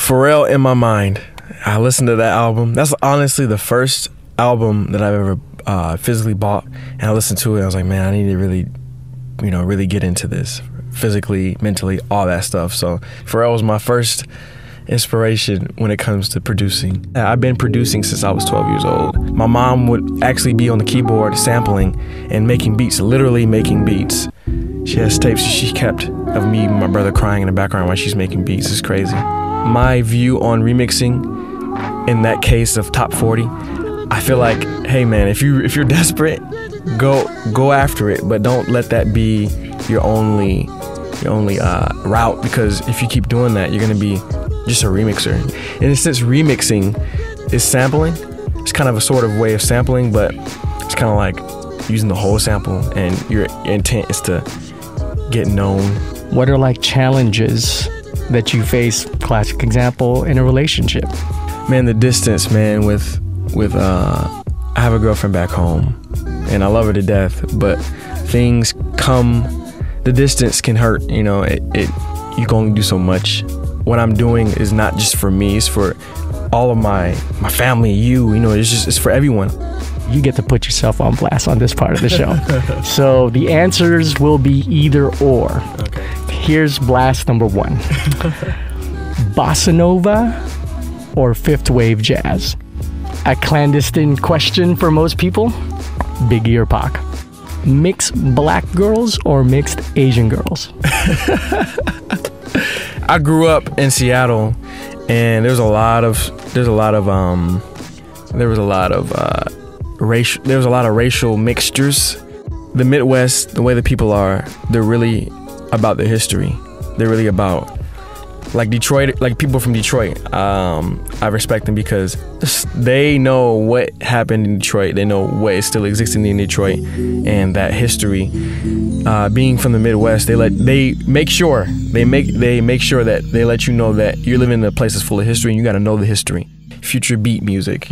Pharrell in My Mind. I listened to that album. That's honestly the first album that I've ever physically bought, and I listened to it. I was like, man, I need to really, really get into this physically, mentally, all that stuff. So Pharrell was my first inspiration when it comes to producing. I've been producing since I was 12 years old. My mom would actually be on the keyboard sampling and making beats, literally making beats. She has tapes she kept of me and my brother crying in the background while she's making beats. It's crazy. My view on remixing in that case of top 40, I feel like, hey man, if you're desperate, go after it, but don't let that be your only route, because if you keep doing that, you're gonna be just a remixer. In a sense, remixing is sampling. It's kind of a sort of way of sampling, but it's kind of like using the whole sample, and your intent is to get known. What are like challenges that you face? Classic example in a relationship. Man, the distance, man. With I have a girlfriend back home, and I love her to death, but things come. The distance can hurt. You can only do so much. What I'm doing is not just for me, it's for all of my family, it's for everyone. You get to put yourself on blast on this part of the show. So the answers will be either or. Okay. Here's blast number 1. Bossa Nova or fifth wave jazz? A clandestine question for most people. Biggie or Pac? Mixed black girls or mixed Asian girls? I grew up in Seattle, and there was a lot of racial mixtures. The Midwest, the way the people are, they're really about their history. They're really about, like Detroit, like people from Detroit. I respect them because they know what happened in Detroit. They know what is still existing in Detroit, and that history. Being from the Midwest, they make sure that they let you know that you're living in a place that's full of history, and you got to know the history. Future beat music,